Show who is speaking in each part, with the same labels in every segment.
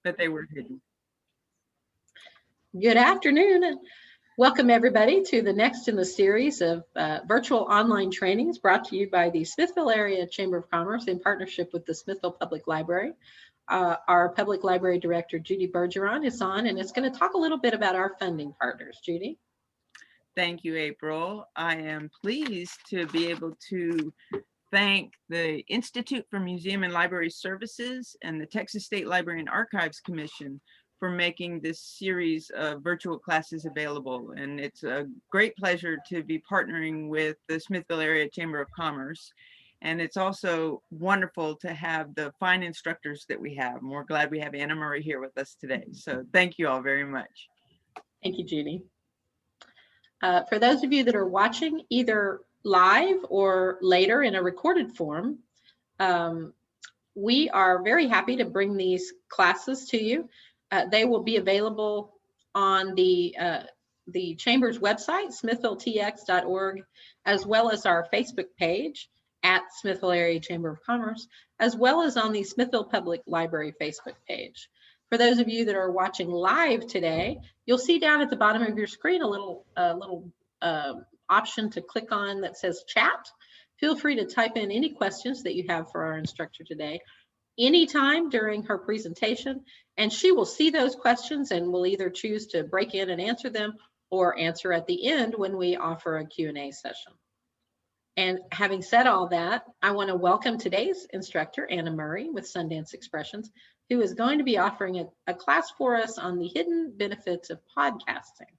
Speaker 1: but they were hidden.
Speaker 2: Good afternoon, and welcome everybody to the next in the series of virtual online trainings brought to you by the Smithville Area Chamber of Commerce in partnership with the Smithville Public Library. Our Public Library Director, Judy Bergeron, is on, and it's going to talk a little bit about our funding partners. Judy?
Speaker 1: Thank you, April. I am pleased to be able to thank the Institute for Museum and Library Services and the Texas State Library and Archives Commission for making this series of virtual classes available. And it's a great pleasure to be partnering with the Smithville Area Chamber of Commerce. And it's also wonderful to have the fine instructors that we have. And we're glad we have Anna Murray here with us today. So thank you all very much.
Speaker 2: Thank you, Judy. For those of you that are watching either live or later in a recorded form, we are very happy to bring these classes to you. They will be available on the Chamber's website, smithvilletx.org, as well as our Facebook page at Smithville Area Chamber of Commerce, as well as on the Smithville Public Library Facebook page. For those of you that are watching live today, you'll see down at the bottom of your screen a little option to click on that says chat. Feel free to type in any questions that you have for our instructor today anytime during her presentation, and she will see those questions and will either choose to break in and answer them or answer at the end when we offer a Q&A session. And having said all that, I want to welcome today's instructor, Anna Murray with Sundance Expressions, who is going to be offering a class for us on the hidden benefits of podcasting.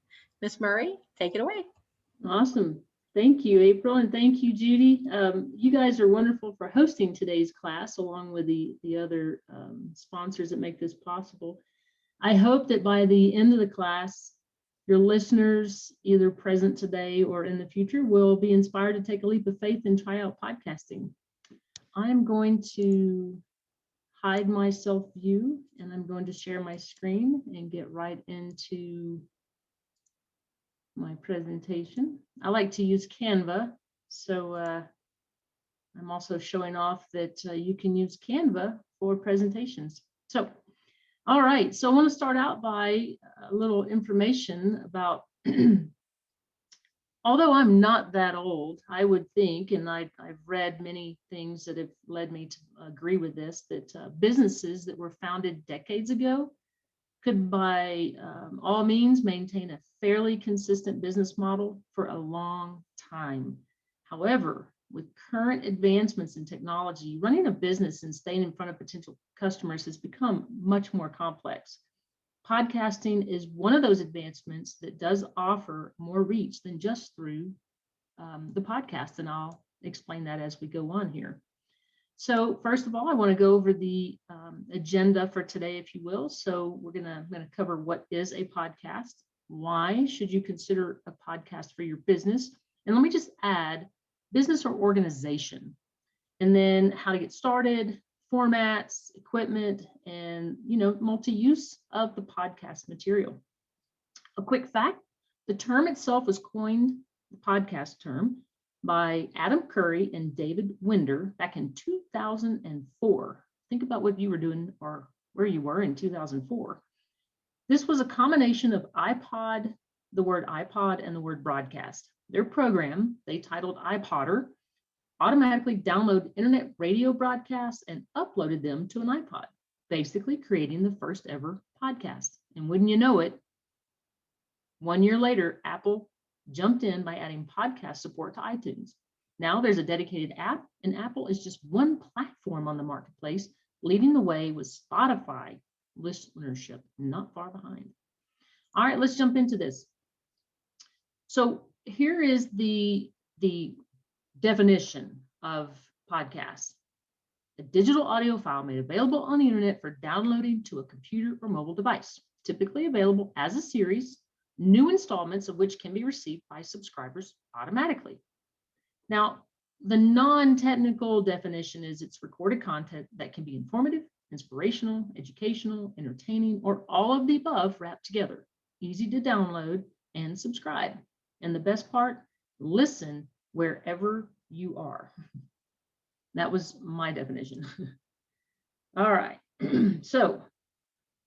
Speaker 2: Ms. Murray, take it away.
Speaker 3: Awesome. Thank you, April, and thank you, Judy. You guys are wonderful for hosting today's class, along with the other sponsors that make this possible. I hope that by the end of the class, your listeners, either present today or in the future, will be inspired to take a leap of faith and try out podcasting. I'm going to hide my self-view, and I'm going to share my screen and get right into my presentation. I like to use Canva, so I'm also showing off that you can use Canva for presentations. So, all right, so I want to start out by a little information about, although I'm not that old, I would think, and I've read many things that have led me to agree with this, that businesses that were founded decades ago could by all means maintain a fairly consistent business model for a long time. However, with current advancements in technology, running a business and staying in front of potential customers has become much more complex. Podcasting is one of those advancements that does offer more reach than just through the podcast, and I'll explain that as we go on here. So first of all, I want to go over the agenda for today, if you will. So I'm going to cover what is a podcast, why should you consider a podcast for your business, and let me just add business or organization, and then how to get started, formats, equipment, and multi-use of the podcast material. A quick fact: the term itself was coined, the podcast term, by Adam Curry and David Winder back in 2004. Think about what you were doing or where you were in 2004. This was a combination of iPod, the word iPod, and the word broadcast. Their program, they titled iPodder, automatically downloaded internet radio broadcasts and uploaded them to an iPod, basically creating the first ever podcast. And wouldn't you know it, 1 year later, Apple jumped in by adding podcast support to iTunes. Now there's a dedicated app, and Apple is just one platform on the marketplace, leading the way with Spotify listenership not far behind. All right, let's jump into this. So here is the definition of podcast: a digital audio file made available on the internet for downloading to a computer or mobile device, typically available as a series, new installments of which can be received by subscribers automatically. Now, the non-technical definition is it's recorded content that can be informative, inspirational, educational, entertaining, or all of the above wrapped together, easy to download and subscribe. And the best part, listen wherever you are. That was my definition. All right, so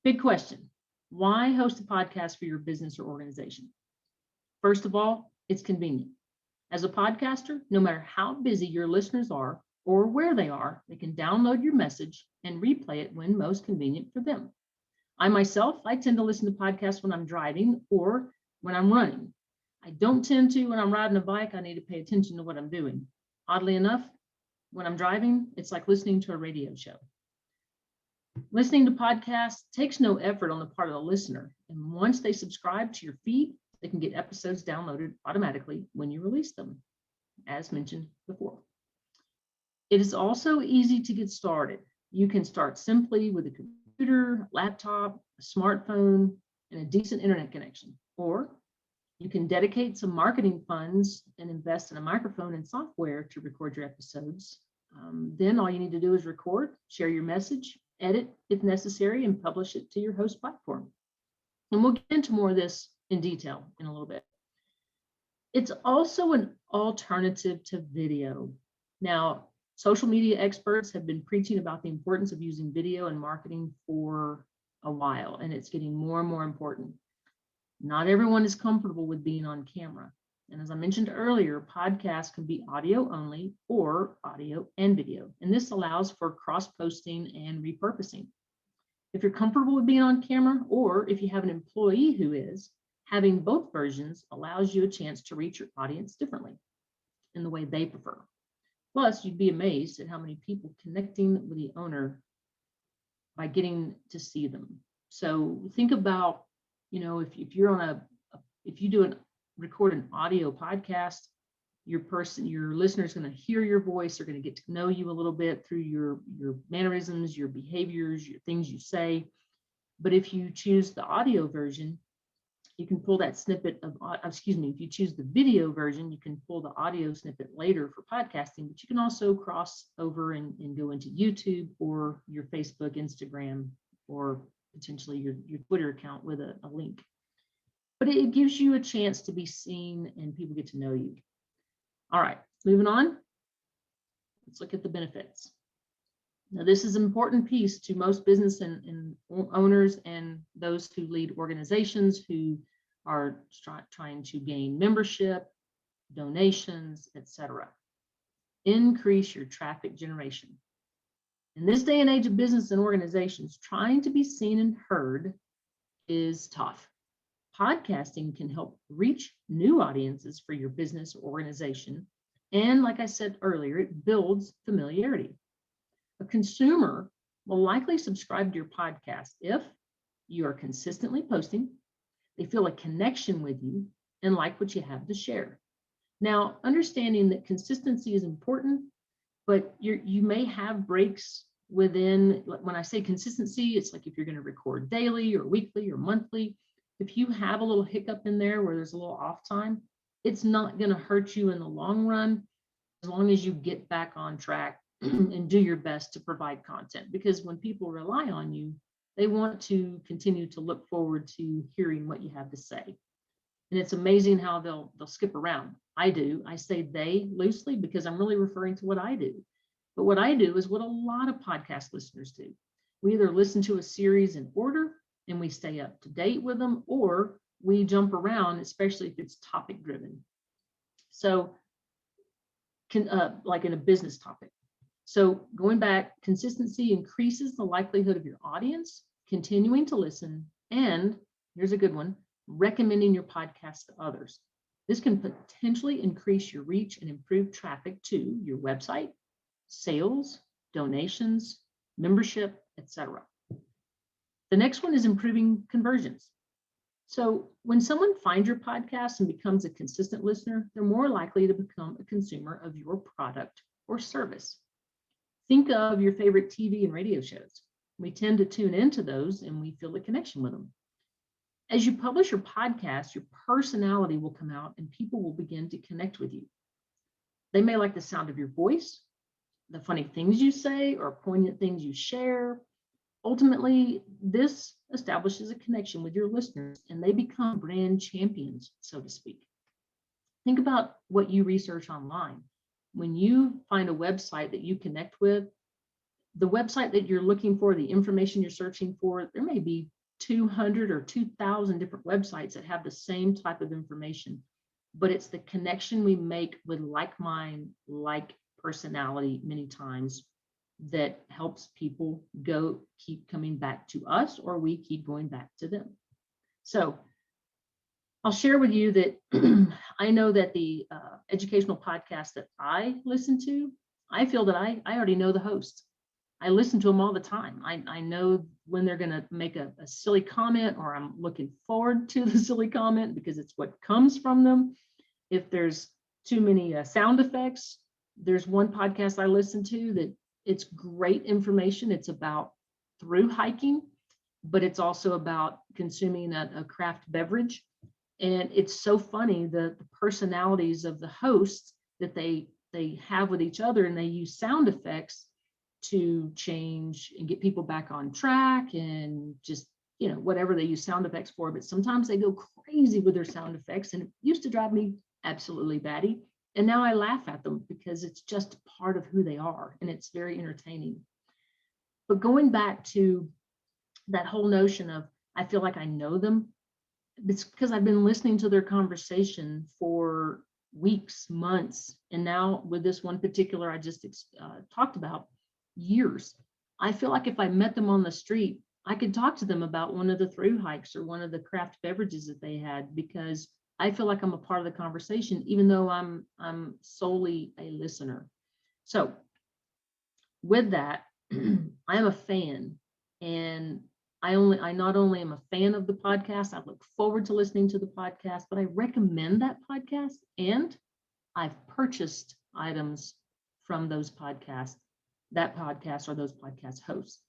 Speaker 3: Big question. Why host a podcast for your business or organization? First of all, it's convenient. As a podcaster, no matter how busy your listeners are or where they are, they can download your message and replay it when most convenient for them. I myself, I tend to listen to podcasts when I'm driving or when I'm running. I don't tend to when I'm riding a bike. I need to pay attention to what I'm doing. Oddly enough, when I'm driving, it's like listening to a radio show. Listening to podcasts takes no effort on the part of the listener. And once they subscribe to your feed, they can get episodes downloaded automatically when you release them, as mentioned before. It is also easy to get started. You can start simply with a computer, laptop, a smartphone, and a decent internet connection. Or you can dedicate some marketing funds and invest in a microphone and software to record your episodes. Then all you need to do is record, share your message, edit if necessary, and publish it to your host platform. And we'll get into more of this in detail in a little bit. It's also an alternative to video. Now, social media experts have been preaching about the importance of using video in marketing for a while, and it's getting more and more important. Not everyone is comfortable with being on camera. And as I mentioned earlier, podcasts can be audio only or audio and video. And this allows for cross-posting and repurposing. If you're comfortable with being on camera, or if you have an employee who is, having both versions allows you a chance to reach your audience differently in the way they prefer. Plus, you'd be amazed at how many people connecting with the owner by getting to see them. So think about, if you're if you record an audio podcast, your listener is going to hear your voice. They're going to get to know you a little bit through your mannerisms, your behaviors, your things you say. But if you choose the audio version, you can pull that snippet if you choose the video version, you can pull the audio snippet later for podcasting, but you can also cross over and go into YouTube or your Facebook, Instagram, or potentially your Twitter account with a link. But it gives you a chance to be seen and people get to know you. All right, moving on. Let's look at the benefits. Now, this is an important piece to most business and owners and those who lead organizations who are trying to gain membership, donations, etc. Increase your traffic generation. In this day and age of business and organizations, trying to be seen and heard is tough. Podcasting can help reach new audiences for your business or organization. And like I said earlier, it builds familiarity. A consumer will likely subscribe to your podcast if you are consistently posting, they feel a connection with you, and like what you have to share. Now, understanding that consistency is important, but you may have breaks within. When I say consistency, it's like if you're going to record daily or weekly or monthly, if you have a little hiccup in there where there's a little off time, it's not going to hurt you in the long run as long as you get back on track and do your best to provide content. Because when people rely on you, they want to continue to look forward to hearing what you have to say. And it's amazing how they'll skip around. I do. I say they loosely because I'm really referring to what I do. But what I do is what a lot of podcast listeners do. We either listen to a series in order and we stay up to date with them, or we jump around, especially if it's topic driven. So like in a business topic. So going back, consistency increases the likelihood of your audience continuing to listen, and here's a good one, recommending your podcast to others. This can potentially increase your reach and improve traffic to your website, sales, donations, membership, etc. The next one is improving conversions. So when someone finds your podcast and becomes a consistent listener, they're more likely to become a consumer of your product or service. Think of your favorite TV and radio shows. We tend to tune into those and we feel a connection with them. As you publish your podcast, your personality will come out and people will begin to connect with you. They may like the sound of your voice, the funny things you say, or poignant things you share. Ultimately, this establishes a connection with your listeners and they become brand champions, so to speak. Think about what you research online. When you find a website that you connect with, the website that you're looking for, the information you're searching for, there may be 200 or 2,000 different websites that have the same type of information, but it's the connection we make with like mind, like personality many times that helps people keep coming back to us, or we keep going back to them. So I'll share with you that I know that the educational podcast that I listen to, I feel that I already know the host. I listen to them all the time. I know when they're going to make a silly comment, or I'm looking forward to the silly comment because it's what comes from them. If there's too many sound effects, there's one podcast I listen to that it's great information. It's about through hiking, but it's also about consuming a craft beverage. And it's so funny, the personalities of the hosts that they have with each other, and they use sound effects to change and get people back on track, and just, whatever they use sound effects for. But sometimes they go crazy with their sound effects, and it used to drive me absolutely batty. And now I laugh at them because it's just part of who they are, and it's very entertaining. But going back to that whole notion of, I feel like I know them, it's because I've been listening to their conversation for weeks, months, and now with this one particular I just talked about, years. I feel like if I met them on the street, I could talk to them about one of the through hikes or one of the craft beverages that they had, because I feel like I'm a part of the conversation, even though I'm solely a listener. So with that, I am a fan, and I not only am a fan of the podcast, I look forward to listening to the podcast, but I recommend that podcast, and I've purchased items from those podcasts, that podcast or those podcast hosts.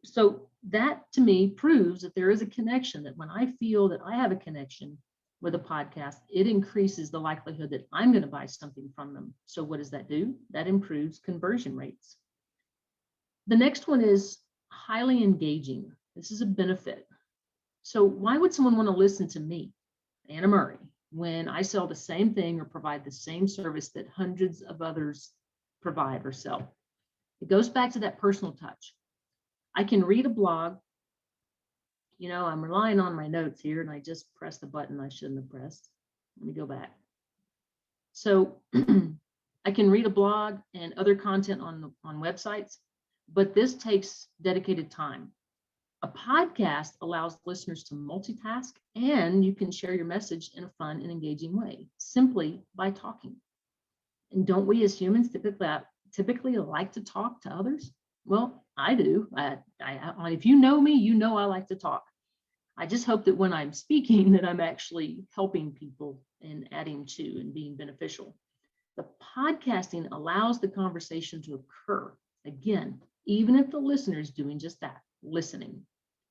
Speaker 3: So that to me proves that there is a connection, that when I feel that I have a connection with a podcast, it increases the likelihood that I'm going to buy something from them. So what does that do? That improves conversion rates. The next one is highly engaging. This is a benefit. So why would someone want to listen to me, Anna Murray, when I sell the same thing or provide the same service that hundreds of others provide or sell? It goes back to that personal touch. I can read a blog. I'm relying on my notes here, and I just pressed the button I shouldn't have pressed. Let me go back. So I can read a blog and other content on websites, but this takes dedicated time. A podcast allows listeners to multitask, and you can share your message in a fun and engaging way simply by talking. And don't we as humans typically like to talk to others? Well, I do. If you know me, you know I like to talk. I just hope that when I'm speaking, that I'm actually helping people and adding to and being beneficial. The podcasting allows the conversation to occur, again, even if the listener is doing just that, listening.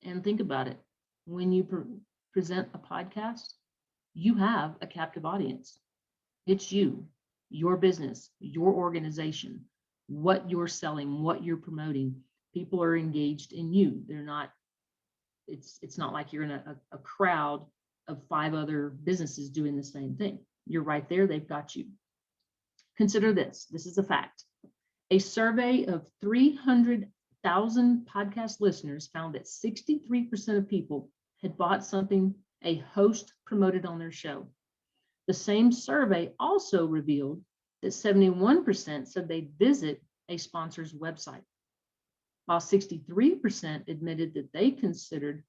Speaker 3: And think about it. When you present a podcast, you have a captive audience. It's you, your business, your organization, what you're selling, what you're promoting. People are engaged in you. They're not, it's not like you're in a crowd of 5 other businesses doing the same thing. You're right there, they've got you. Consider this is a fact. A survey of 300,000 podcast listeners found that 63% of people had bought something a host promoted on their show. The same survey also revealed that 71% said they'd visit a sponsor's website, while 63% admitted that they considered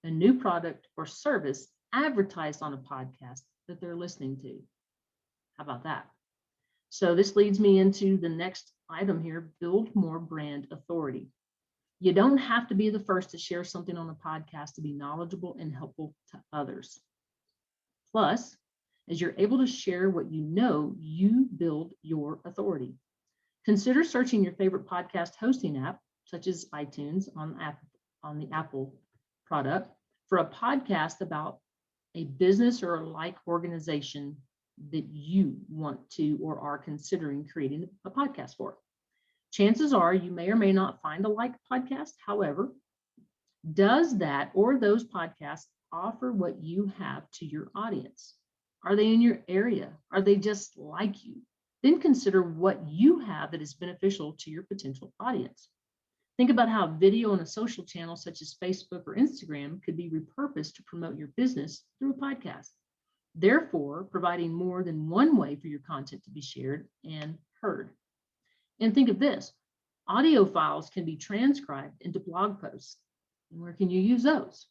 Speaker 3: a new product or service advertised on a podcast that they're listening to. How about that? So this leads me into the next item here: build more brand authority. You don't have to be the first to share something on a podcast to be knowledgeable and helpful to others. Plus, as you're able to share what you know, you build your authority. Consider searching your favorite podcast hosting app, such as iTunes on the Apple product, for a podcast about a business or a like organization that you want to or are considering creating a podcast for. Chances are you may or may not find a like podcast. However, does that or those podcasts offer what you have to your audience? Are they in your area? Are they just like you? Then consider what you have that is beneficial to your potential audience. Think about how video on a social channel such as Facebook or Instagram could be repurposed to promote your business through a podcast, therefore providing more than one way for your content to be shared and heard. And think of this, audio files can be transcribed into blog posts. And where can you use those?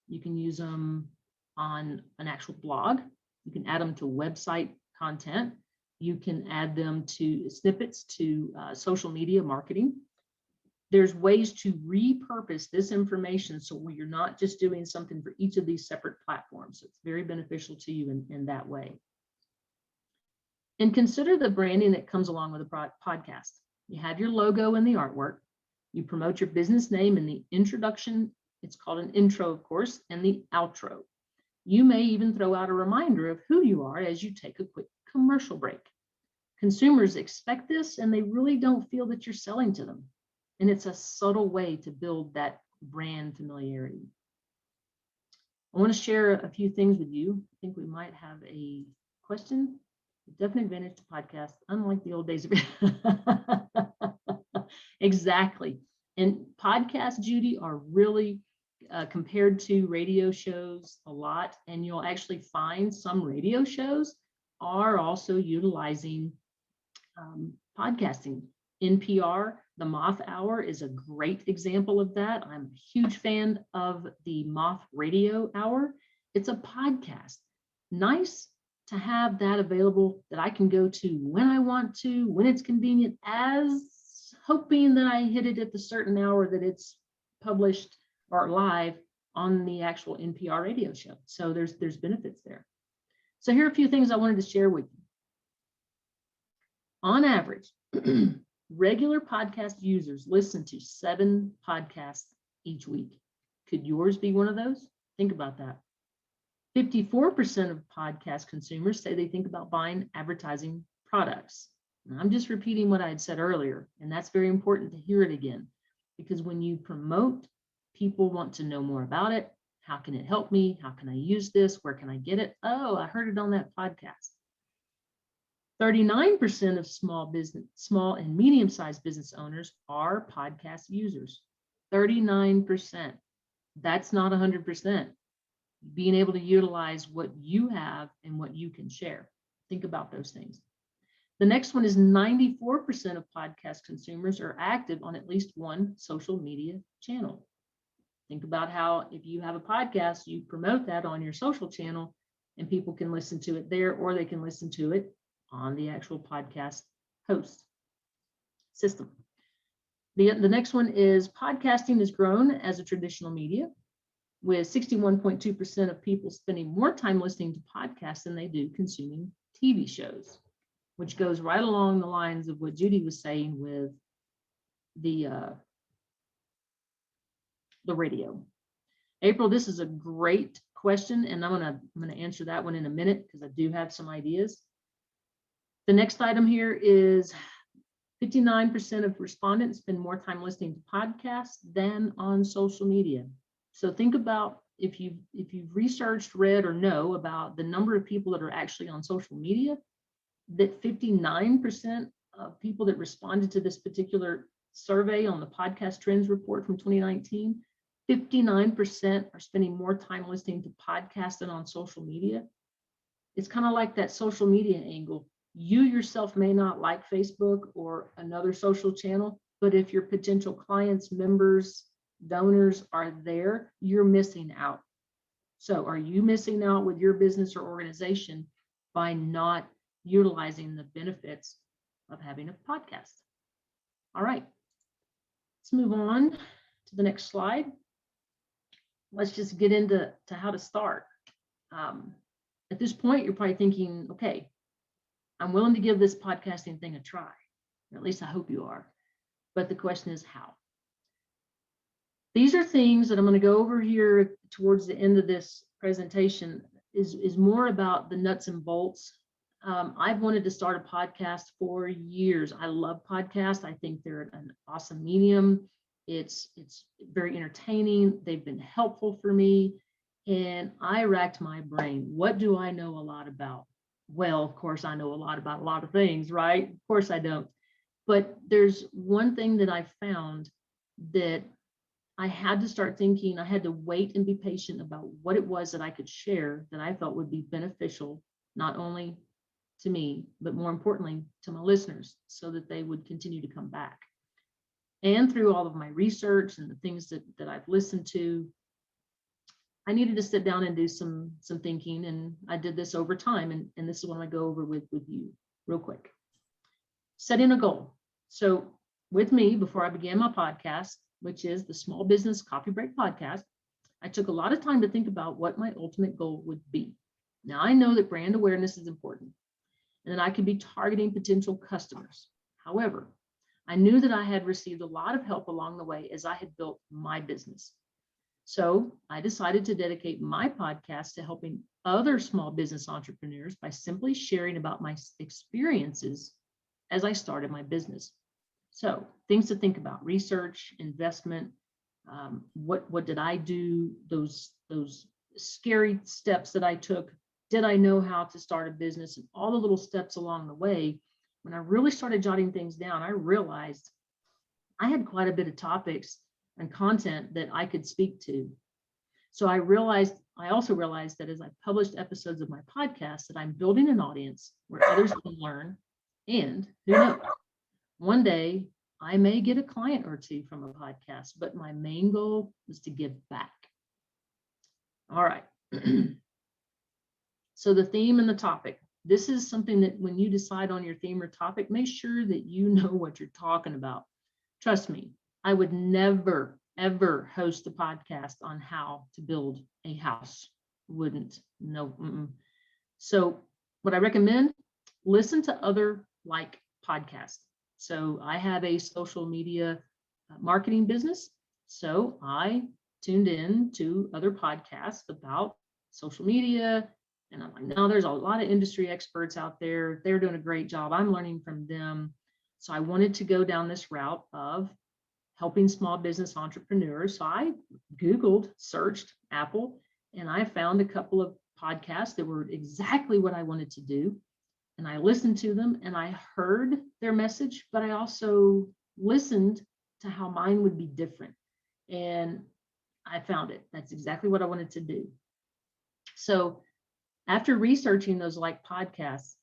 Speaker 3: You can use them on an actual blog. You can add them to website content. You can add them to snippets to social media marketing. There's ways to repurpose this information so you're not just doing something for each of these separate platforms. It's very beneficial to you in that way. And consider the branding that comes along with a podcast. You have your logo and the artwork. You promote your business name in the introduction. It's called an intro, of course, and the outro. You may even throw out a reminder of who you are as you take a quick commercial break. Consumers expect this, and they really don't feel that you're selling to them. And it's a subtle way to build that brand familiarity. I want to share a few things with you. I think we might have a question. Definite advantage to podcast, unlike the old days of Exactly. And podcasts, Judy, are really compared to radio shows a lot. And you'll actually find some radio shows are also utilizing podcasting. NPR, the Moth Hour is a great example of that. I'm a huge fan of the Moth Radio Hour. It's a podcast. Nice to have that available that I can go to when I want to, when it's convenient, as hoping that I hit it at the certain hour that it's published or live on the actual NPR radio show. So there's benefits there. So here are a few things I wanted to share with you. On average, regular podcast users listen to 7 podcasts each week. Could yours be one of those? Think about that. 54% of podcast consumers say they think about buying advertising products. And I'm just repeating what I had said earlier, and that's very important to hear it again, because when you promote, people want to know more about it. How can it help me? How can I use this? Where can I get it? Oh, I heard it on that podcast. 39% of small and medium-sized business owners are podcast users. 39%. That's not 100%. Being able to utilize what you have and what you can share. Think about those things. The next one is 94% of podcast consumers are active on at least one social media channel. Think about how if you have a podcast, you promote that on your social channel and people can listen to it there, or they can listen to it on the actual podcast host system. The next one is podcasting has grown as a traditional media, with 61.2% of people spending more time listening to podcasts than they do consuming TV shows, which goes right along the lines of what Judy was saying with the radio. April, this is a great question, and I'm gonna answer that one in a minute because I do have some ideas. The next item here is 59% of respondents spend more time listening to podcasts than on social media. So think about if you've researched, read, or know about the number of people that are actually on social media, that 59% of people that responded to this particular survey on the podcast trends report from 2019, 59% are spending more time listening to podcasts than on social media. It's kind of like that social media angle. You yourself may not like Facebook or another social channel, but if your potential clients, members, donors are there, you're missing out. So are you missing out with your business or organization by not utilizing the benefits of having a podcast? All right, let's move on to the next slide. Let's just get into how to start. At this point, you're probably thinking, okay, I'm willing to give this podcasting thing a try. Or at least I hope you are. But the question is how? These are things that I'm going to go over here towards the end of this presentation is more about the nuts and bolts. I've wanted to start a podcast for years. I love podcasts. I think they're an awesome medium. It's very entertaining. They've been helpful for me. And I racked my brain. What do I know a lot about? Well, of course, I know a lot about a lot of things, right? Of course I don't. But there's one thing that I found that I had to start thinking, I had to wait and be patient about what it was that I could share that I felt would be beneficial, not only to me, but more importantly, to my listeners, so that they would continue to come back. And through all of my research and the things that I've listened to, I needed to sit down and do some thinking. And I did this over time. And this is what I go over with you real quick. Setting a goal. So with me, before I began my podcast, which is the Small Business Coffee Break Podcast, I took a lot of time to think about what my ultimate goal would be. Now, I know that brand awareness is important and that I could be targeting potential customers. However, I knew that I had received a lot of help along the way as I had built my business. So I decided to dedicate my podcast to helping other small business entrepreneurs by simply sharing about my experiences as I started my business. So things to think about: research, investment, what did I do, those scary steps that I took. Did I know how to start a business, and all the little steps along the way. When I really started jotting things down, I realized I had quite a bit of topics and content that I could speak to. So I also realized that as I published episodes of my podcast, that I'm building an audience where others can learn. And who knows, one day I may get a client or two from a podcast, but my main goal is to give back. All right. So the theme and the topic. This is something that when you decide on your theme or topic, make sure that you know what you're talking about. Trust me, I would never, ever host a podcast on how to build a house. Wouldn't. No. So what I recommend, listen to other like podcasts. So I have a social media marketing business. So I tuned in to other podcasts about social media. And I'm like, no, there's a lot of industry experts out there. They're doing a great job. I'm learning from them. So I wanted to go down this route of helping small business entrepreneurs. So I Googled, searched Apple, and I found a couple of podcasts that were exactly what I wanted to do. And I listened to them and I heard their message, but I also listened to how mine would be different. And I found it. That's exactly what I wanted to do. So after researching those like podcasts,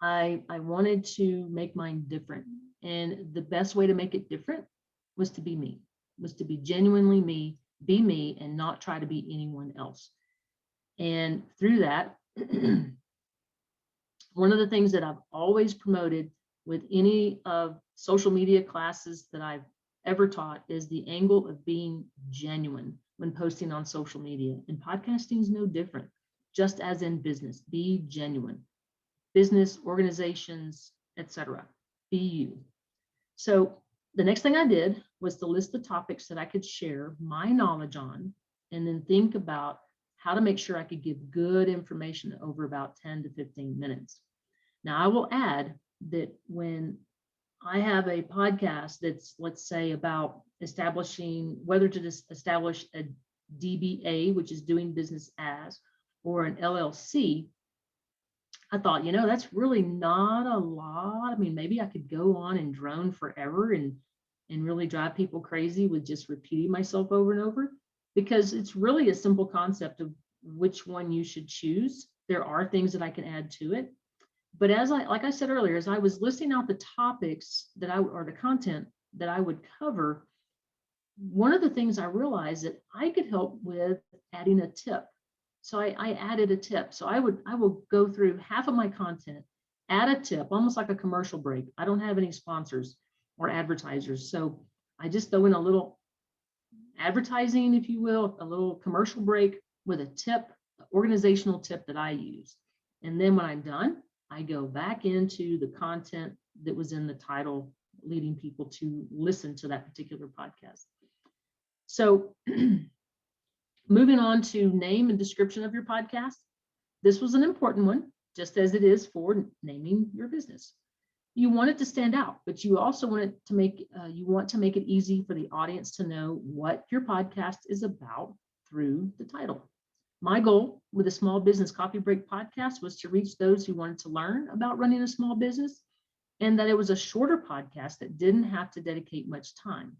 Speaker 3: I wanted to make mine different. And the best way to make it different was to be me, was to be genuinely me, be me, and not try to be anyone else. And through that, one of the things that I've always promoted with any of social media classes that I've ever taught is the angle of being genuine when posting on social media. And podcasting is no different, just as in business. Be genuine. Business, organizations, etc. Be you. So the next thing I did was to list the topics that I could share my knowledge on, and then think about how to make sure I could give good information over about 10 to 15 minutes. Now, I will add that when I have a podcast that's, let's say, about establishing whether to establish a DBA, which is doing business as, or an LLC, I thought, that's really not a lot. I mean, maybe I could go on and drone forever and really drive people crazy with just repeating myself over and over, because it's really a simple concept of which one you should choose. There are things that I can add to it. But like I said earlier, as I was listing out the topics or the content that I would cover, one of the things I realized that I could help with adding a tip. So I added a tip. So I will go through half of my content, add a tip, almost like a commercial break. I don't have any sponsors or advertisers. So I just throw in a little advertising, if you will, a little commercial break with a tip, organizational tip that I use. And then when I'm done, I go back into the content that was in the title, leading people to listen to that particular podcast. So moving on to name and description of your podcast. This was an important one, just as it is for naming your business. You want it to stand out, but you also want it to make it easy for the audience to know what your podcast is about through the title. My goal with the Small Business Coffee Break podcast was to reach those who wanted to learn about running a small business, and that it was a shorter podcast that didn't have to dedicate much time.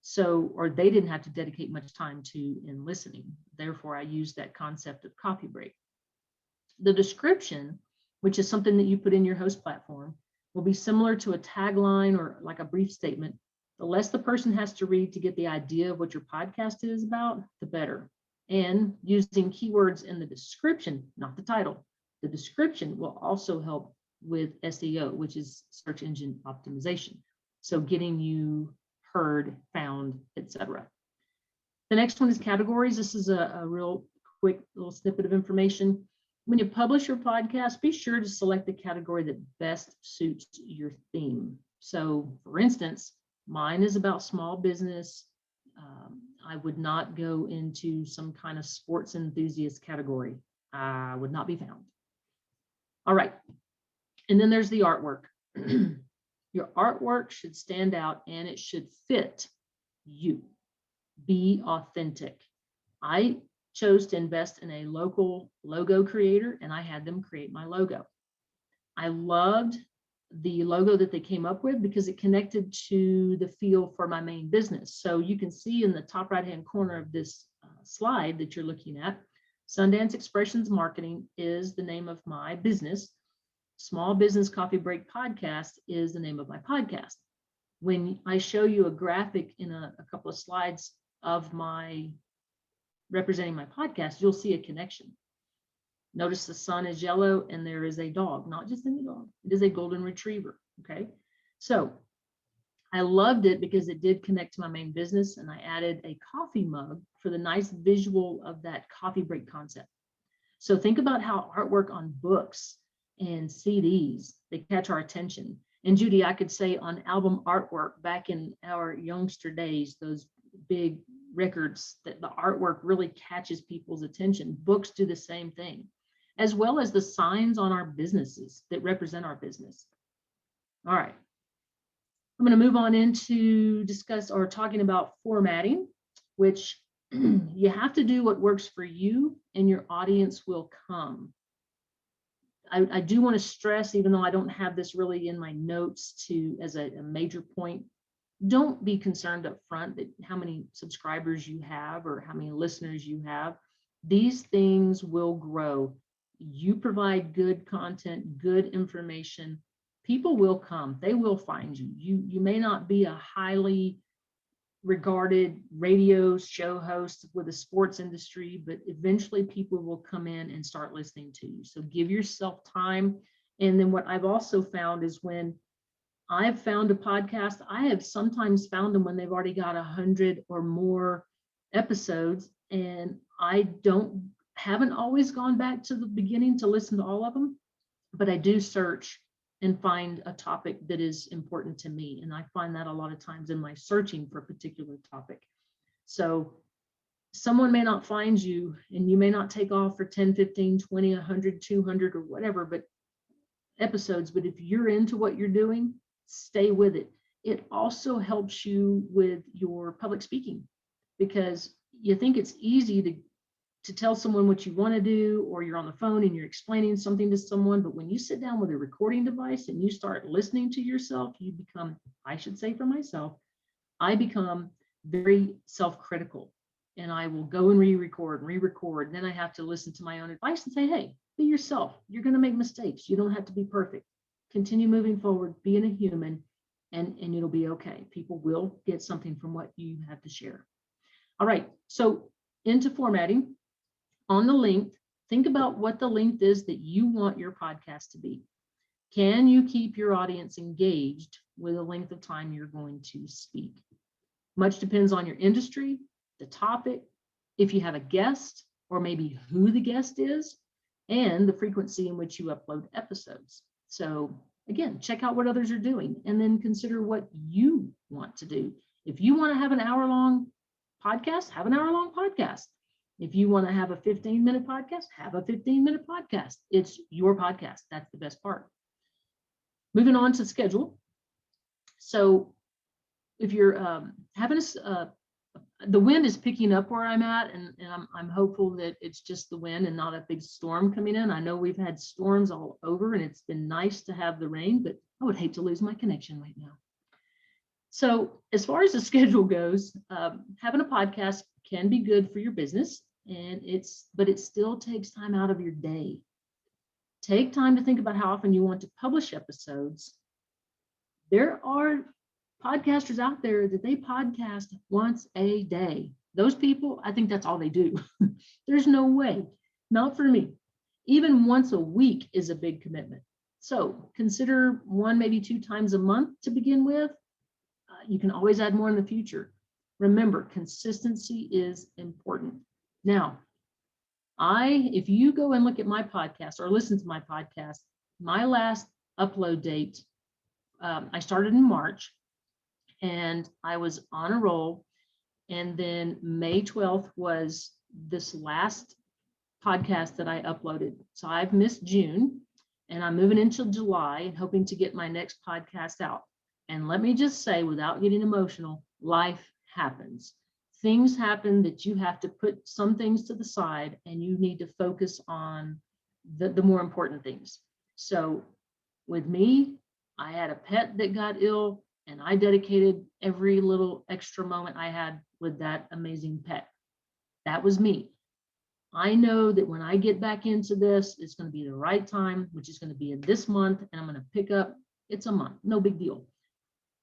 Speaker 3: So, or they didn't have to dedicate much time to in listening. Therefore, I used that concept of coffee break. The description, which is something that you put in your host platform, will be similar to a tagline or like a brief statement. The less the person has to read to get the idea of what your podcast is about, the better. And using keywords in the description, not the title, the description will also help with SEO, which is search engine optimization. So getting you heard, found, etc. The next one is categories. This is a real quick little snippet of information. When you publish your podcast, be sure to select the category that best suits your theme. So for instance, mine is about small business. I would not go into some kind of sports enthusiast category. I would not be found. All right. And then there's the artwork. Your artwork should stand out and it should fit you. Be authentic. I chose to invest in a local logo creator and I had them create my logo. I loved the logo that they came up with because it connected to the feel for my main business. So you can see in the top right-hand corner of this slide that you're looking at, Sundance Expressions Marketing is the name of my business. Small Business Coffee Break Podcast is the name of my podcast. When I show you a graphic in a couple of slides of my representing my podcast, you'll see a connection. Notice the sun is yellow and there is a dog, not just any dog, it is a golden retriever. Okay. So I loved it because it did connect to my main business and I added a coffee mug for the nice visual of that coffee break concept. So think about how artwork on books and CDs, they catch our attention. And Judy, I could say on album artwork back in our youngster days, those big records, that the artwork really catches people's attention. Books do the same thing, as well as the signs on our businesses that represent our business. All right. I'm going to move on into discuss or talking about formatting, which you have to do what works for you and your audience will come. I do want to stress, even though I don't have this really in my notes as a major point, don't be concerned up front that how many subscribers you have or how many listeners you have. These things will grow. You provide good content, good information. People will come. They will find you. You may not be a highly regarded radio show host with a sports industry, but eventually people will come in and start listening to you. So give yourself time. And then what I've also found is when I've found a podcast, I have sometimes found them when they've already got 100 or more episodes, and I haven't always gone back to the beginning to listen to all of them, but I do search and find a topic that is important to me. And I find that a lot of times in my searching for a particular topic. So someone may not find you and you may not take off for 10, 15, 20, 100, 200 or whatever, but episodes. But if you're into what you're doing, stay with it. It also helps you with your public speaking because you think it's easy to tell someone what you want to do, or you're on the phone and you're explaining something to someone. But when you sit down with a recording device and you start listening to yourself, you become, I should say for myself, I become very self-critical and I will go and re-record. And then I have to listen to my own advice and say, hey, be yourself. You're going to make mistakes. You don't have to be perfect. Continue moving forward, being a human, and it'll be okay. People will get something from what you have to share. All right. So into formatting. On the length, think about what the length is that you want your podcast to be. Can you keep your audience engaged with the length of time you're going to speak? Much depends on your industry, the topic, if you have a guest, or maybe who the guest is, and the frequency in which you upload episodes. So again, check out what others are doing and then consider what you want to do. If you want to have an hour-long podcast, have an hour-long podcast. If you want to have a 15-minute podcast, have a 15-minute podcast. It's your podcast. That's the best part. Moving on to schedule. So if you're having the wind is picking up where I'm at, and I'm hopeful that it's just the wind and not a big storm coming in. I know we've had storms all over and it's been nice to have the rain, but I would hate to lose my connection right now. So as far as the schedule goes, having a podcast can be good for your business, but it still takes time out of your day. Take time to think about how often you want to publish episodes. There are podcasters out there that they podcast once a day. Those people, I think that's all they do. There's no way, not for me. Even once a week is a big commitment. So consider 1, maybe 2 times a month to begin with. You can always add more in the future. Remember, consistency is important. Now, if you go and look at my podcast or listen to my podcast, my last upload date, I started in March and I was on a roll. And then May 12th was this last podcast that I uploaded. So I've missed June and I'm moving into July and hoping to get my next podcast out. And let me just say, without getting emotional, life happens. Things happen that you have to put some things to the side and you need to focus on the more important things. So with me, I had a pet that got ill and I dedicated every little extra moment I had with that amazing pet. That was me. I know that when I get back into this, it's going to be the right time, which is going to be in this month, and I'm going to pick up, it's a month, no big deal.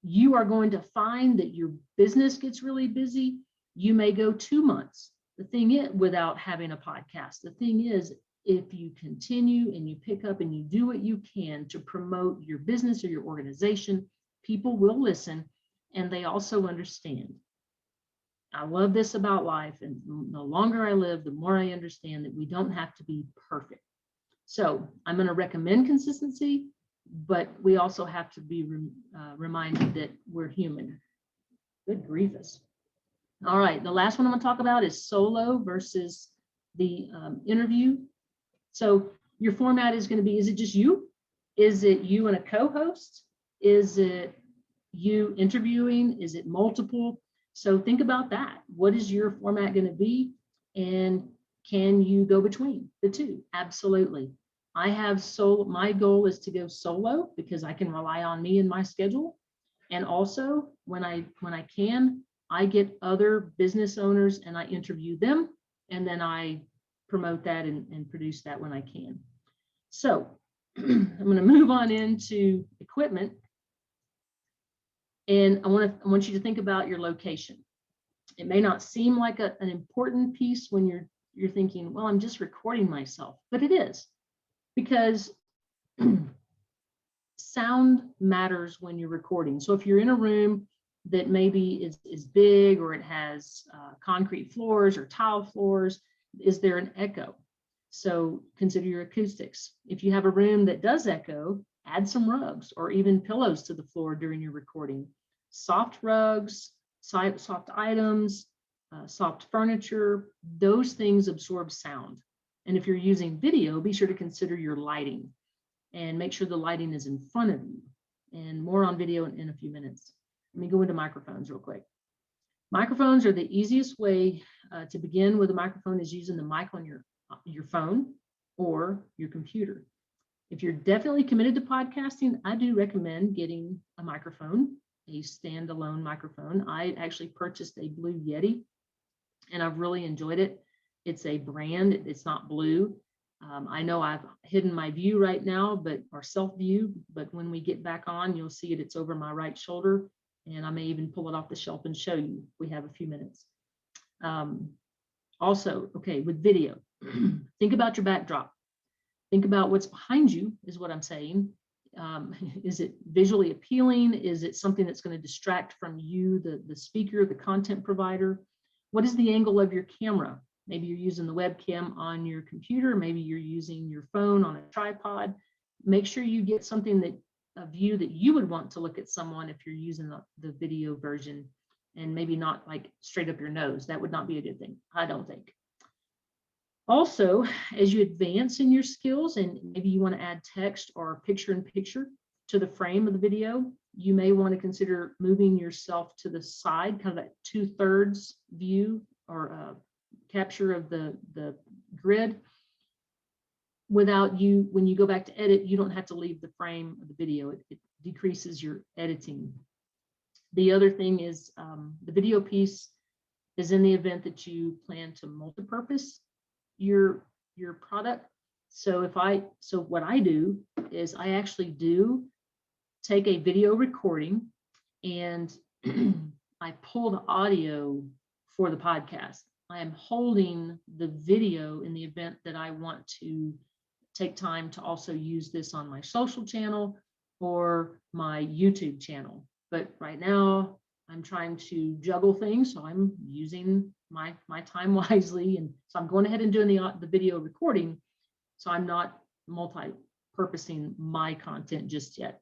Speaker 3: You are going to find that your business gets really busy. You may go 2 months. The thing is, without having a podcast, the thing is, if you continue and you pick up and you do what you can to promote your business or your organization, people will listen and they also understand. I love this about life, and the longer I live, the more I understand that we don't have to be perfect. So I'm going to recommend consistency, but we also have to be reminded that we're human. Good grievous. All right, the last one I'm going to talk about is solo versus the interview. So your format is going to be, is it just you? Is it you and a co-host? Is it you interviewing? Is it multiple? So think about that. What is your format going to be? And can you go between the two? Absolutely. I have my goal is to go solo because I can rely on me and my schedule. And also when I can, I get other business owners and I interview them and then I promote that and produce that when I can. So I'm going to move on into equipment. And I want you to think about your location. It may not seem like an important piece when you're thinking, well, I'm just recording myself, but it is, because sound matters when you're recording. So if you're in a room that maybe is big or it has concrete floors or tile floors, is there an echo? So consider your acoustics. If you have a room that does echo, add some rugs or even pillows to the floor during your recording. Soft rugs, soft items, soft furniture, those things absorb sound. And if you're using video, be sure to consider your lighting and make sure the lighting is in front of you. And more on video in a few minutes. Let me go into microphones real quick. Microphones are the easiest way to begin with a microphone is using the mic on your phone or your computer. If you're definitely committed to podcasting, I do recommend getting a microphone, a standalone microphone. I actually purchased a Blue Yeti and I've really enjoyed it. It's a brand, it's not blue. I know I've hidden my view right now, or self view, but when we get back on, you'll see it. It's over my right shoulder, and I may even pull it off the shelf and show you if we have a few minutes. Also, okay, with video, think about your backdrop. Think about what's behind you, is what I'm saying. Is it visually appealing? Is it something that's going to distract from you, the speaker, the content provider? What is the angle of your camera? Maybe you're using the webcam on your computer. Maybe you're using your phone on a tripod. Make sure you get a view that you would want to look at someone if you're using the video version, and maybe not like straight up your nose. That would not be a good thing, I don't think. Also, as you advance in your skills and maybe you want to add text or picture-in-picture to the frame of the video, you may want to consider moving yourself to the side, kind of that 2/3 view or capture of the grid. Without you, when you go back to edit, you don't have to leave the frame of the video. It decreases your editing. The other thing is the video piece is in the event that you plan to multipurpose your product. So what I do is I actually do take a video recording and I pull the audio for the podcast. I am holding the video in the event that I want to take time to also use this on my social channel or my YouTube channel. But right now I'm trying to juggle things, so I'm using my time wisely, and so I'm going ahead and doing the video recording, so I'm not multi-purposing my content just yet.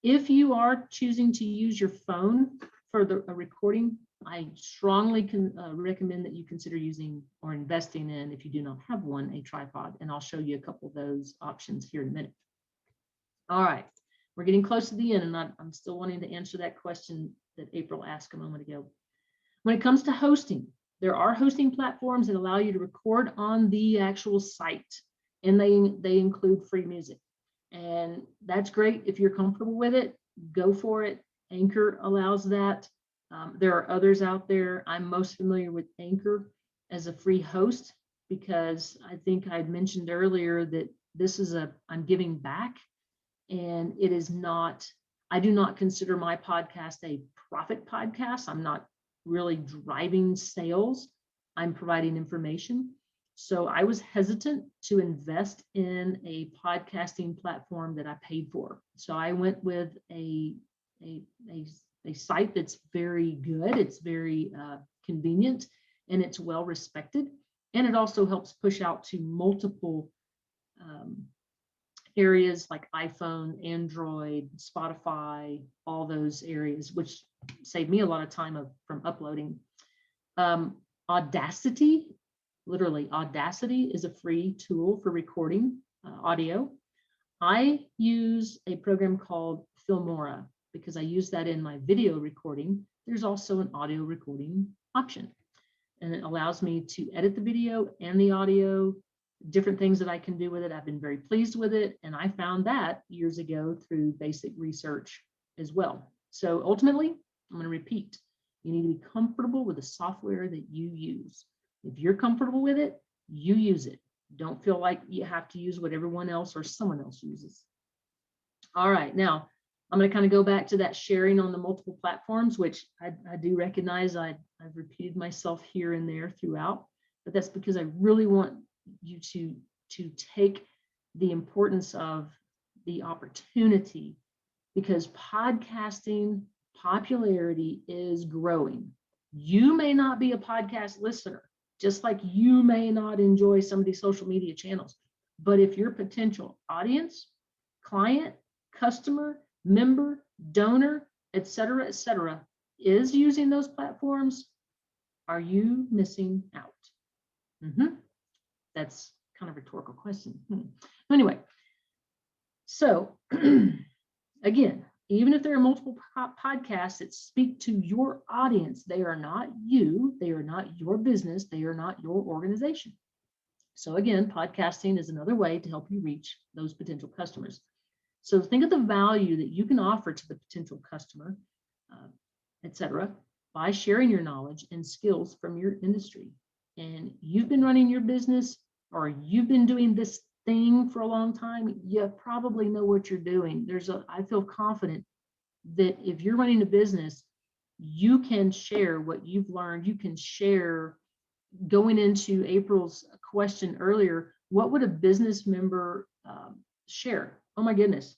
Speaker 3: If you are choosing to use your phone for a recording, I strongly recommend that you consider using or investing in, if you do not have one, a tripod, and I'll show you a couple of those options here in a minute. All right, we're getting close to the end, and I'm still wanting to answer that question that April asked a moment ago. When it comes to hosting, there are hosting platforms that allow you to record on the actual site, and they include free music. And that's great. If you're comfortable with it, go for it. Anchor allows that. There are others out there. I'm most familiar with Anchor as a free host because I think I'd mentioned earlier that this is I'm giving back, and it is not, I do not consider my podcast a profit podcast. I'm not really driving sales. I'm providing information. So I was hesitant to invest in a podcasting platform that I paid for. So I went with a site that's very good. It's very convenient, and it's well respected. And it also helps push out to multiple areas like iPhone, Android, Spotify, all those areas, which saved me a lot of time from uploading. Audacity, literally Audacity, is a free tool for recording audio. I use a program called Filmora because I use that in my video recording. There's also an audio recording option, and it allows me to edit the video and the audio, different things that I can do with it. I've been very pleased with it, and I found that years ago through basic research as well. So ultimately, I'm going to repeat, you need to be comfortable with the software that you use. If you're comfortable with it, you use it. Don't feel like you have to use what everyone else or someone else uses. All right, now I'm going to kind of go back to that sharing on the multiple platforms, which I do recognize I've repeated myself here and there throughout, but that's because I really want you to take the importance of the opportunity, because podcasting popularity is growing. You may not be a podcast listener, just like you may not enjoy some of these social media channels, but if your potential audience, client, customer, member, donor, et cetera, is using those platforms, are you missing out? That's kind of a rhetorical question. Anyway, so again, even if there are multiple podcasts that speak to your audience, they are not you, they are not your business, they are not your organization. So again, podcasting is another way to help you reach those potential customers. So think of the value that you can offer to the potential customer, et cetera, by sharing your knowledge and skills from your industry. And you've been running your business, or you've been doing this thing for a long time, you probably know what you're doing. I feel confident that if you're running a business, you can share what you've learned. You can share, going into April's question earlier, what would a business member share? Oh my goodness.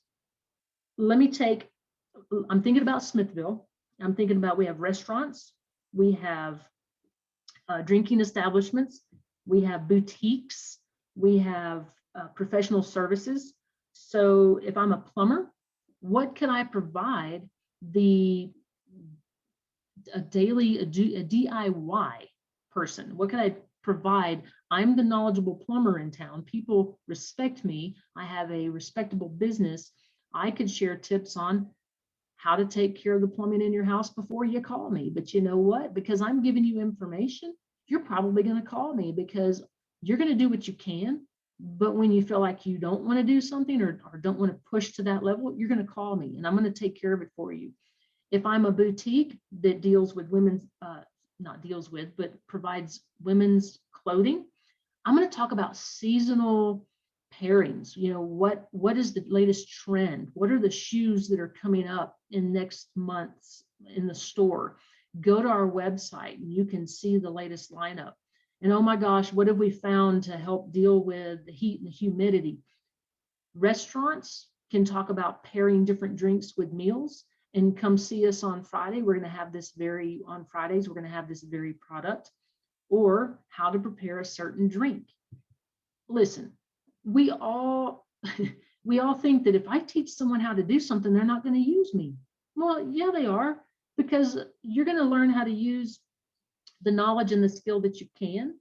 Speaker 3: I'm thinking about Smithville. I'm thinking about, we have restaurants, we have drinking establishments, we have boutiques, we have professional services. So if I'm a plumber, what can I provide a DIY person? What can I provide? I'm the knowledgeable plumber in town. People respect me. I have a respectable business. I could share tips on how to take care of the plumbing in your house before you call me. But you know what? Because I'm giving you information, you're probably going to call me, because you're going to do what you can. But when you feel like you don't want to do something, or don't want to push to that level, you're going to call me, and I'm going to take care of it for you. If I'm a boutique that deals with women's, not deals with, but provides women's clothing, I'm going to talk about seasonal pairings. You know, what is the latest trend? What are the shoes that are coming up in next months in the store? Go to our website and you can see the latest lineup. And oh my gosh, what have we found to help deal with the heat and the humidity? Restaurants can talk about pairing different drinks with meals, and come see us on Friday. We're going to have this on Fridays, we're going to have this very product, or how to prepare a certain drink. Listen, we all we all think that if I teach someone how to do something, they're not going to use me. Well, yeah, they are, because you're going to learn how to use the knowledge and the skill that you can,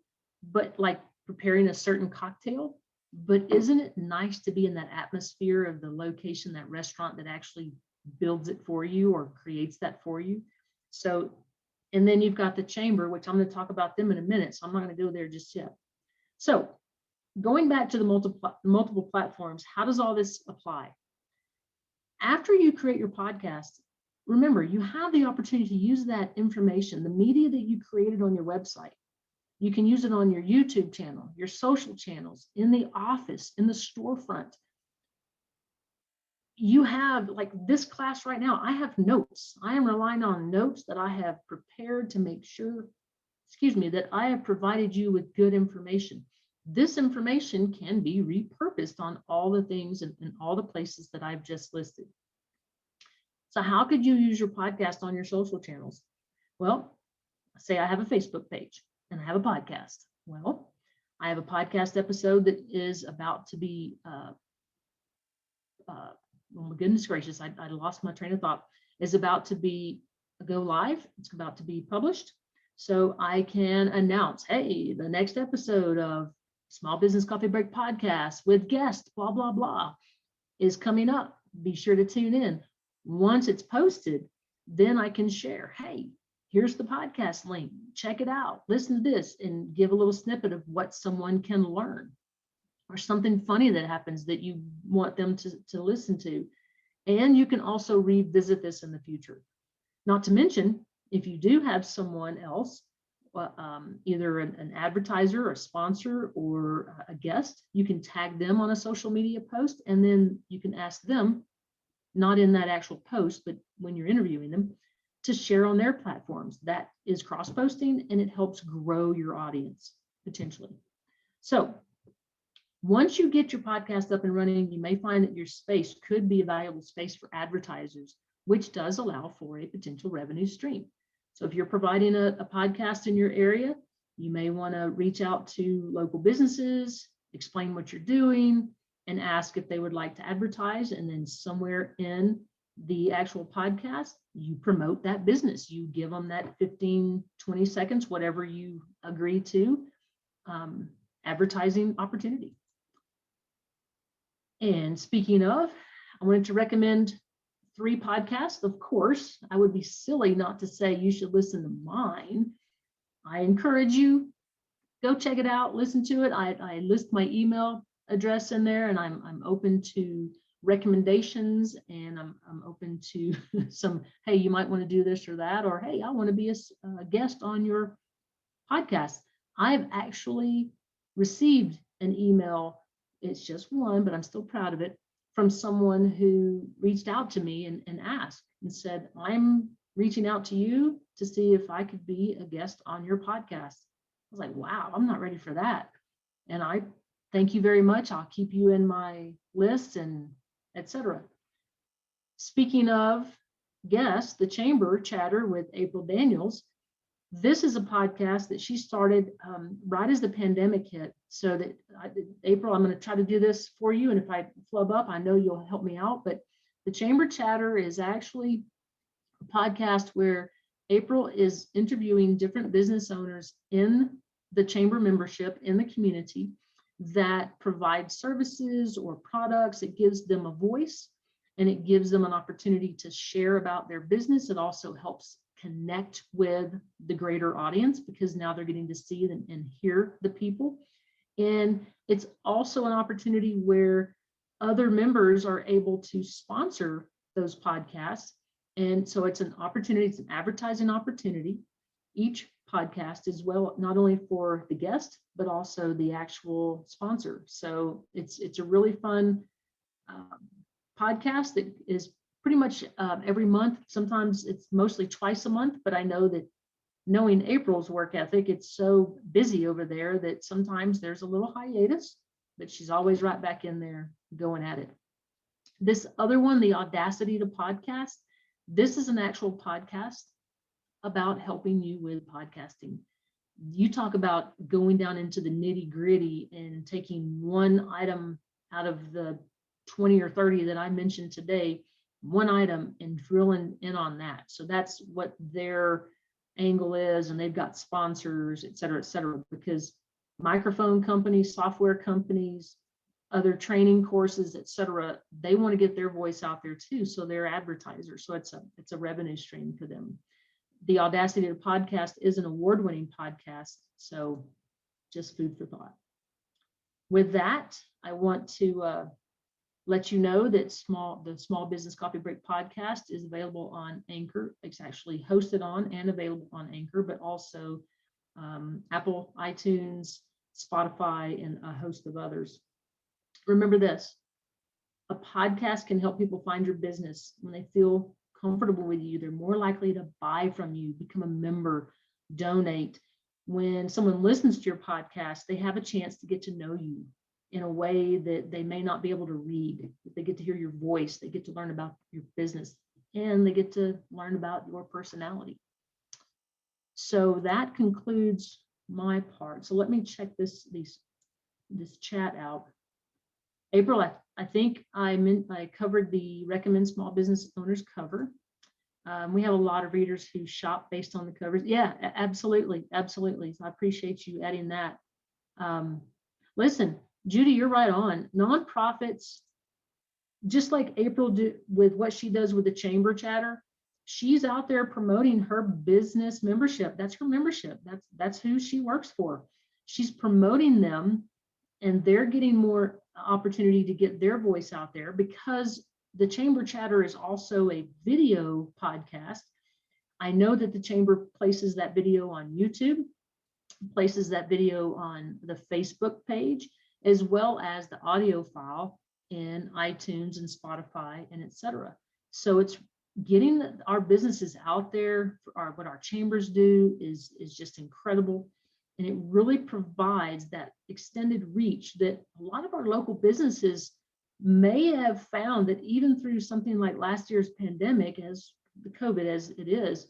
Speaker 3: but like preparing a certain cocktail. But isn't it nice to be in that atmosphere of the location, that restaurant that actually builds it for you or creates that for you? So, and then you've got the chamber, which I'm going to talk about them in a minute, so I'm not going to go there just yet. So going back to the multiple platforms, how does all this apply? After you create your podcast, remember, you have the opportunity to use that information, the media that you created on your website. You can use it on your YouTube channel, your social channels, in the office, in the storefront. You have, like this class right now, I have notes. I am relying on notes that I have prepared to make sure, that I have provided you with good information. This information can be repurposed on all the things and all the places that I've just listed. So how could you use your podcast on your social channels? Well, say I have a Facebook page and I have a podcast. Well, I have a podcast episode that is about to be, oh my goodness gracious, I lost my train of thought, is about to be go live. It's about to be published. So I can announce, hey, the next episode of Small Business Coffee Break Podcast with guest, blah, blah, blah, is coming up. Be sure to tune in. Once it's posted, then I can share, hey, here's the podcast link. Check it out. Listen to this, and give a little snippet of what someone can learn, or something funny that happens that you want them to listen to. And you can also revisit this in the future. Not to mention, if you do have someone else, either an advertiser, a sponsor, or a guest, you can tag them on a social media post, and then you can ask them, not in that actual post, but when you're interviewing them, to share on their platforms. That is cross-posting, and it helps grow your audience potentially. So once you get your podcast up and running, you may find that your space could be a valuable space for advertisers, which does allow for a potential revenue stream. So if you're providing a podcast in your area, you may want to reach out to local businesses, explain what you're doing, and ask if they would like to advertise. And then somewhere in the actual podcast, you promote that business. You give them that 15, 20 seconds, whatever you agree to, advertising opportunity. And speaking of, I wanted to recommend 3 podcasts. Of course, I would be silly not to say you should listen to mine. I encourage you, go check it out, listen to it. I list my email address in there, and I'm open to recommendations, and I'm open to some, hey, you might want to do this or that, or hey, I want to be a guest on your podcast. I've actually received an email, it's just one, but I'm still proud of it, from someone who reached out to me and asked and said, I'm reaching out to you to see if I could be a guest on your podcast. I was like, wow, I'm not ready for that. And I thank you very much. I'll keep you in my list, and etc. Speaking of guests, the Chamber Chatter with April Daniels. This is a podcast that she started right as the pandemic hit. So that April, I'm going to try to do this for you. And if I flub up, I know you'll help me out. But the Chamber Chatter is actually a podcast where April is interviewing different business owners in the Chamber membership in the community that provide services or products. It gives them a voice, and it gives them an opportunity to share about their business. It also helps connect with the greater audience, because now they're getting to see and hear the people. And it's also an opportunity where other members are able to sponsor those podcasts And so it's an opportunity, it's an advertising opportunity. Each podcast is well, not only for the guest, but also the actual sponsor. So it's a really fun podcast that is pretty much every month. Sometimes it's mostly twice a month, but I know that knowing April's work ethic, it's so busy over there that sometimes there's a little hiatus, but she's always right back in there going at it. This other one, the Audacity to Podcast, this is an actual podcast about helping you with podcasting. You talk about going down into the nitty gritty and taking one item out of the 20 or 30 that I mentioned today, one item, and drilling in on that. So that's what their angle is, and they've got sponsors, et cetera, because microphone companies, software companies, other training courses, et cetera, they want to get their voice out there too. So they're advertisers. So it's a revenue stream for them. The Audacity to Podcast is an award-winning podcast. So just food for thought. With that, I want to let you know that the Small Business Coffee Break podcast is available on Anchor. It's actually hosted on and available on Anchor, but also Apple, iTunes, Spotify, and a host of others. Remember this, a podcast can help people find your business when they feel comfortable with you. They're more likely to buy from you, become a member, donate. When someone listens to your podcast, they have a chance to get to know you in a way that they may not be able to read. They get to hear your voice, they get to learn about your business, and they get to learn about your personality. So that concludes my part. So let me check this chat out. April, I think I covered the recommend small business owners cover. We have a lot of readers who shop based on the covers. Yeah, absolutely. So I appreciate you adding that. Listen, Judy, you're right on. Nonprofits, just like April do with what she does with the Chamber Chatter, she's out there promoting her business membership. That's her membership. That's who she works for. She's promoting them, and they're getting more opportunity to get their voice out there because the Chamber Chatter is also a video podcast. I know that the Chamber places that video on YouTube, places that video on the Facebook page, as well as the audio file in iTunes and Spotify and etc. So it's getting our businesses out there. What our chambers do is just incredible. And it really provides that extended reach that a lot of our local businesses may have found that even through something like last year's pandemic, as the COVID as it is,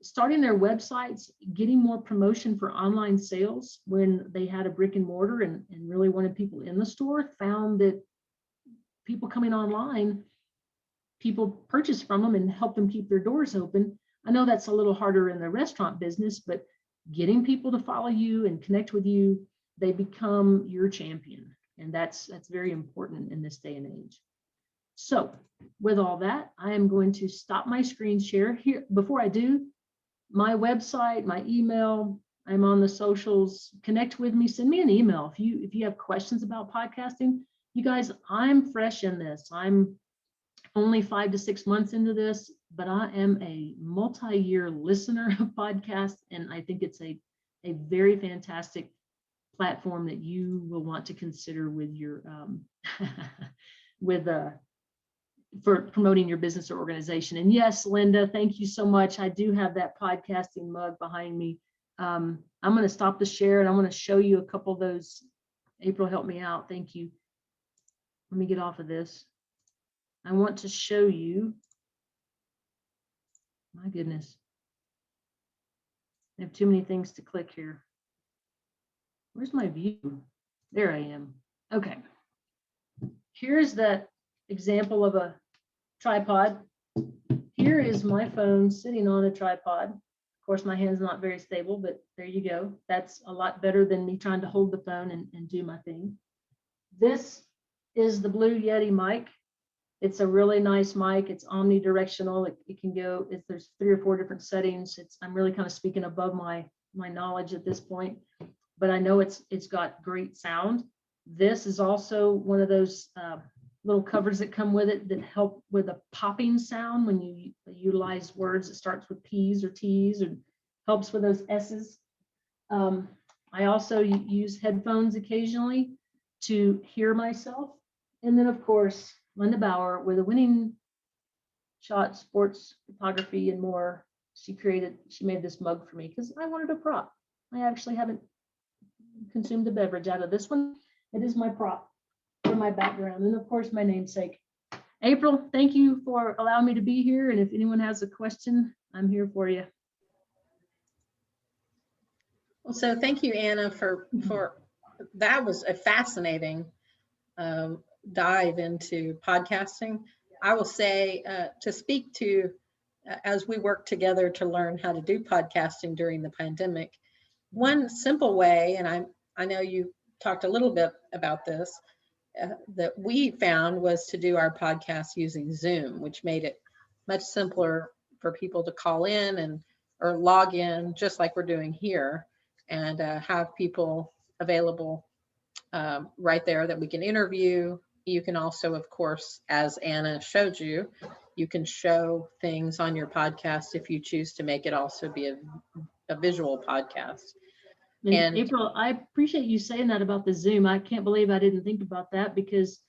Speaker 3: starting their websites, getting more promotion for online sales when they had a brick and mortar and really wanted people in the store, found that people coming online, people purchase from them and help them keep their doors open. I know that's a little harder in the restaurant business, but getting people to follow you and connect with you, they become your champion. And that's very important in this day and age. So with all that, I am going to stop my screen share here. Before I do, my website, my email, I'm on the socials. Connect with me, send me an email. If you have questions about podcasting, you guys, I'm fresh in this. I'm only 5 to 6 months into this, but I am a multi-year listener of podcasts, and I think it's a very fantastic platform that you will want to consider with your for promoting your business or organization. And yes, Linda, thank you so much. I do have that podcasting mug behind me. I'm going to stop the share and I'm going to show you a couple of those. April, help me out. Thank you. Let me get off of this. I want to show you, my goodness, I have too many things to click here. Where's my view? There I am. Okay. Here's that example of a tripod. Here is my phone sitting on a tripod. Of course, my hand's not very stable, but there you go. That's a lot better than me trying to hold the phone and do my thing. This is the Blue Yeti mic. It's a really nice mic. It's omnidirectional. It can go, there's 3 or 4 different settings. I'm really kind of speaking above my knowledge at this point, but I know it's got great sound. This is also one of those little covers that come with it that help with a popping sound when you utilize words that starts with P's or T's, and helps with those S's. I also use headphones occasionally to hear myself. And then, of course, Linda Bauer with a winning shot, sports photography, and more. She made this mug for me because I wanted a prop. I actually haven't consumed a beverage out of this one. It is my prop for my background. And of course, my namesake. April, thank you for allowing me to be here. And if anyone has a question, I'm here for you.
Speaker 2: Well, so thank you, Anna, for that was a fascinating dive into podcasting. I will say to speak to, as we work together to learn how to do podcasting during the pandemic, one simple way, and I know you talked a little bit about this, that we found was to do our podcast using Zoom, which made it much simpler for people to call in or log in, just like we're doing here, and have people available right there that we can interview. You can also, of course, as Anna showed you, you can show things on your podcast if you choose to make it also be a visual podcast.
Speaker 3: And April, I appreciate you saying that about the Zoom. I can't believe I didn't think about that, because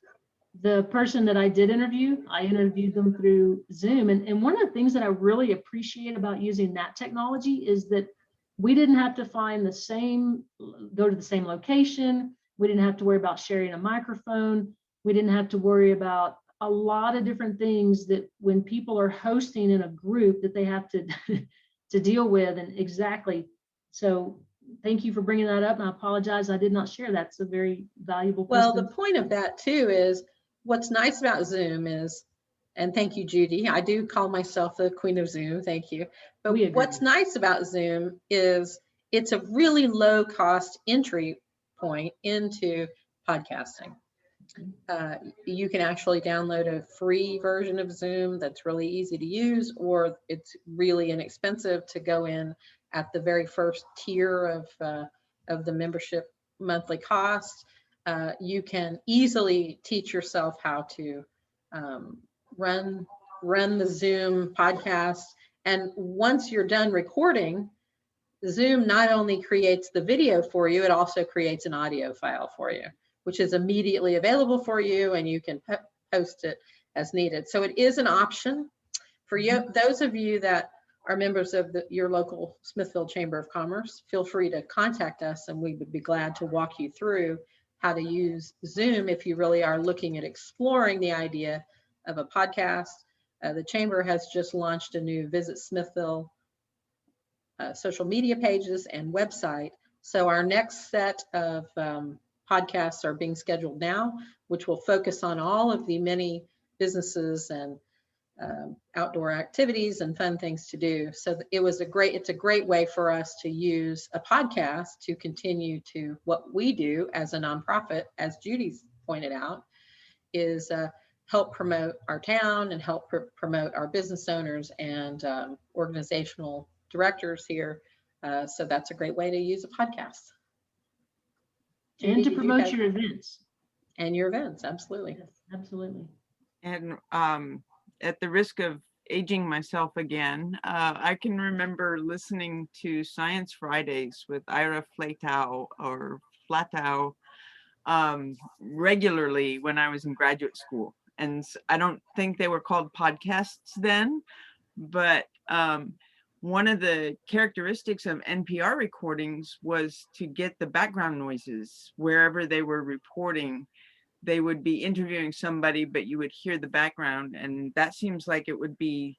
Speaker 3: the person that I did interview, I interviewed them through Zoom. And one of the things that I really appreciate about using that technology is that we didn't have to go to the same location. We didn't have to worry about sharing a microphone. We didn't have to worry about a lot of different things that when people are hosting in a group that they have to to deal with. And exactly. So thank you for bringing that up. And I apologize, I did not share that. It's a very valuable
Speaker 2: Well,
Speaker 3: person.
Speaker 2: the point of that too is what's nice about Zoom is, and thank you, Judy. I do call myself the queen of Zoom. Thank you. But what's nice about Zoom is it's a really low cost entry point into podcasting. You can actually download a free version of Zoom that's really easy to use, or it's really inexpensive to go in at the very first tier of the membership monthly cost. You can easily teach yourself how to run the Zoom podcast. And once you're done recording, Zoom not only creates the video for you, it also creates an audio file for you, which is immediately available for you, and you can post it as needed. So it is an option for you. Those of you that are members of your local Smithfield Chamber of Commerce, feel free to contact us, and we would be glad to walk you through how to use Zoom if you really are looking at exploring the idea of a podcast. The Chamber has just launched a new Visit Smithville social media pages and website. So our next set of podcasts are being scheduled now, which will focus on all of the many businesses and outdoor activities and fun things to do. So it's a great way for us to use a podcast to continue to what we do as a nonprofit, as Judy's pointed out, is help promote our town and help promote our business owners and organizational directors here. So that's a great way to use a podcast. Judy,
Speaker 3: and to promote your events.
Speaker 2: And your events, absolutely.
Speaker 3: Yes, absolutely.
Speaker 1: And at the risk of aging myself again, I can remember listening to Science Fridays with Ira Flatow regularly when I was in graduate school. And I don't think they were called podcasts then, but one of the characteristics of NPR recordings was to get the background noises wherever they were reporting. They would be interviewing somebody, but you would hear the background. And that seems like it would be,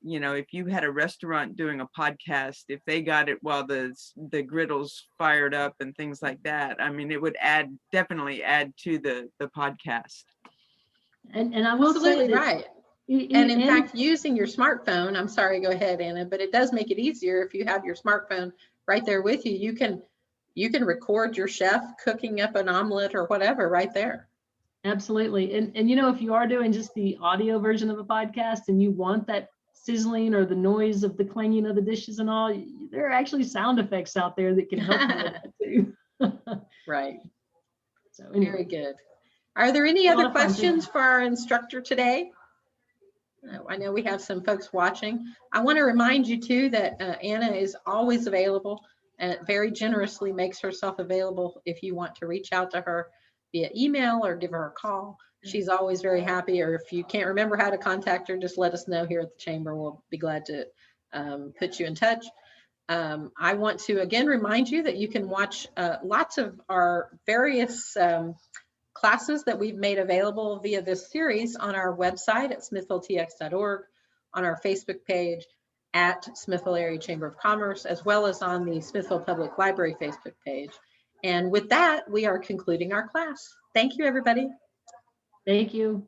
Speaker 1: if you had a restaurant doing a podcast, if they got it while the griddles fired up and things like that, I mean, it would definitely add to the podcast.
Speaker 3: And I will
Speaker 2: absolutely
Speaker 3: say that,
Speaker 2: right. And in fact, using your smartphone, I'm sorry, go ahead, Anna, but it does make it easier if you have your smartphone right there with you. You can record your chef cooking up an omelet or whatever right there.
Speaker 3: Absolutely. And if you are doing just the audio version of a podcast and you want that sizzling or the noise of the clanging of the dishes and all, there are actually sound effects out there that can help you with that too.
Speaker 2: Right.
Speaker 3: So anyway.
Speaker 2: Very good. Are there any
Speaker 3: A lot
Speaker 2: other
Speaker 3: of fun, too.
Speaker 2: questions for our instructor today? I know we have some folks watching. I want to remind you too that Anna is always available and very generously makes herself available if you want to reach out to her via email or give her a call. She's always very happy, or if you can't remember how to contact her, just let us know here at the chamber. We'll be glad to put you in touch. I want to again remind you that you can watch lots of our various classes that we've made available via this series on our website at smithvilletx.org, on our Facebook page at Smithville Area Chamber of Commerce, as well as on the Smithville Public Library Facebook page. And with that, we are concluding our class. Thank you, everybody.
Speaker 3: Thank you.